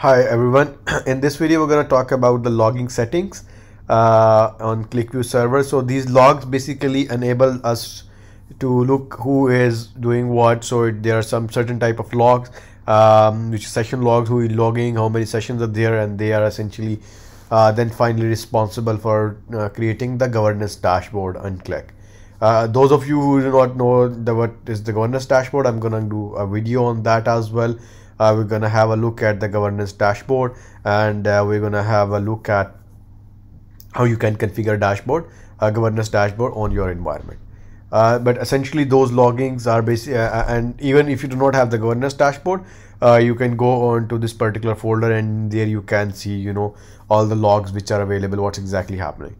Hi everyone. In this video we're going to talk about the logging settings on Qlikview Server. So these logs basically enable us to look who is doing what. So there are some certain type of logs, which session logs, who is logging, how many sessions are there, and they are essentially then finally responsible for creating the governance dashboard on Qlik. Those of you who do not know what is the governance dashboard, I'm going to do a video on that as well. We're going to have a look at the governance dashboard, and we're going to have a look at how you can configure governance dashboard on your environment. But essentially those loggings are basic, and even if you do not have the governance dashboard, you can go on to this particular folder, and there you can see, all the logs which are available, what's exactly happening.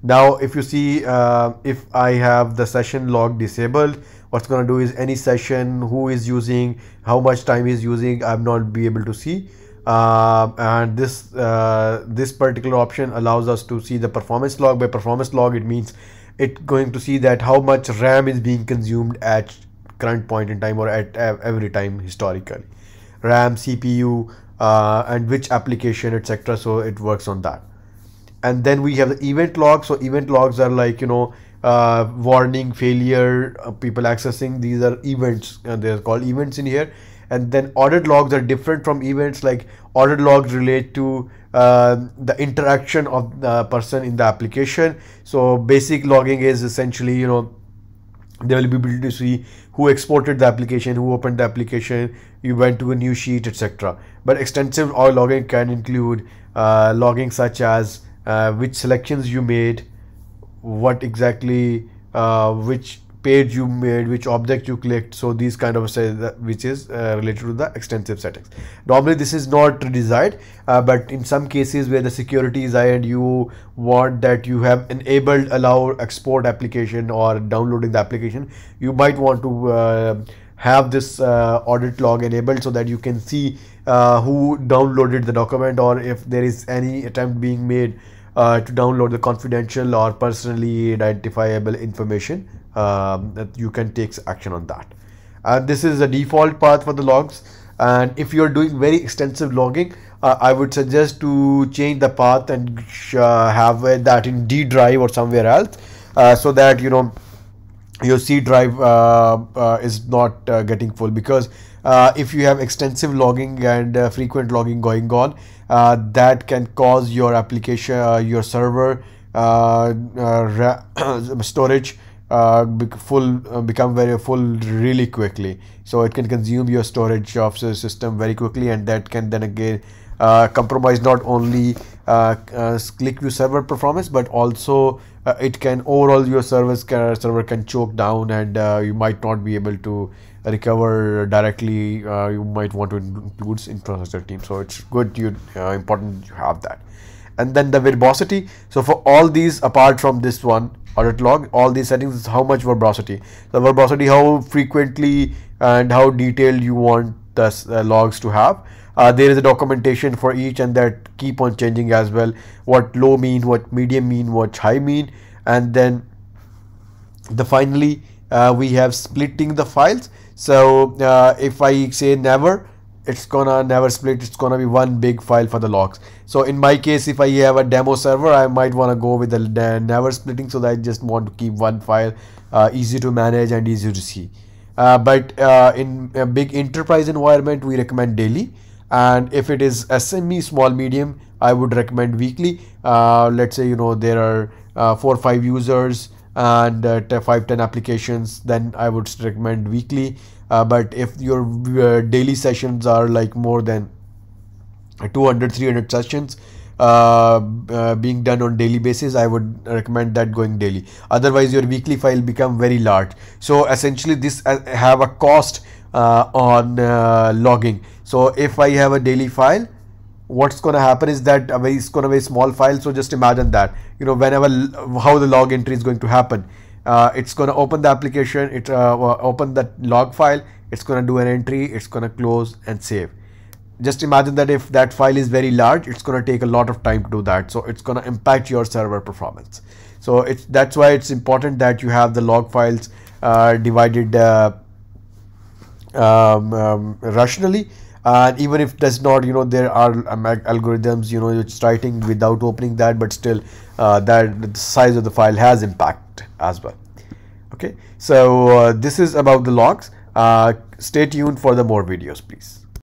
Now, if you see, if I have the session log disabled, what's going to do is any session, who is using, how much time is using, I'm not be able to see. And this particular option allows us to see the performance log. By performance log, it means it's going to see that how much RAM is being consumed at current point in time or at every time historically. RAM, CPU, and which application, etc. So it works on that. And then we have the event logs. So event logs are like, warning, failure, people accessing. These are events, and they're called events in here. And then audit logs are different from events. Like audit logs relate to the interaction of the person in the application. So basic logging is essentially, they will be able to see who exported the application, who opened the application, you went to a new sheet, etc. But extensive logging can include logging such as which selections you made, what exactly, which page you made, which object you clicked. So these kind of say that, which is related to the extensive settings. Normally this is not desired, but in some cases where the security is high and you want that you have enabled allow export application or downloading the application, you might want to have this audit log enabled so that you can see who downloaded the document, or if there is any attempt being made to download the confidential or personally identifiable information, that you can take action on that. And this is the default path for the logs. And if you're doing very extensive logging, I would suggest to change the path and have that in D drive or somewhere else, so that your C drive is not getting full, because if you have extensive logging and frequent logging going on, that can cause your application, your server storage become very full really quickly. So it can consume your storage of the system very quickly, and that can then again compromise not only Qlikview server performance, but also it can overall your server can choke down, and you might not be able to recover directly. You might want to include infrastructure team. So it's good, important you have that. And then the verbosity. So for all these, apart from this one audit log, all these settings is how much verbosity. The verbosity, how frequently and how detailed you want the logs to have. There is a documentation for each, and that keep on changing as well. What low mean, what medium mean, what high mean. And then finally we have splitting the files. So if I say never, it's gonna never split, it's gonna be one big file for the logs. So in my case, if I have a demo server, I might want to go with the never splitting, so that I just want to keep one file, easy to manage and easy to see. But in a big enterprise environment, we recommend daily. And if it is SME, small medium, I would recommend weekly. Let's say there are 4 or 5 users and 5-10 applications, then I would recommend weekly. But if your daily sessions are like more than 200-300 sessions being done on daily basis, I would recommend that going daily. Otherwise your weekly file become very large. So essentially this have a cost on logging. So if I have a daily file, what's going to happen is that it's going to be a small file. So just imagine that, whenever how the log entry is going to happen. It's going to open the application, open that log file, it's going to do an entry, it's going to close and save. Just imagine that if that file is very large, it's going to take a lot of time to do that. So it's going to impact your server performance. So that's why it's important that you have the log files divided rationally. and even if does not, there are algorithms, it's writing without opening that, but still that the size of the file has impact as well. Okay, so this is about the logs. Stay tuned for the more videos, please.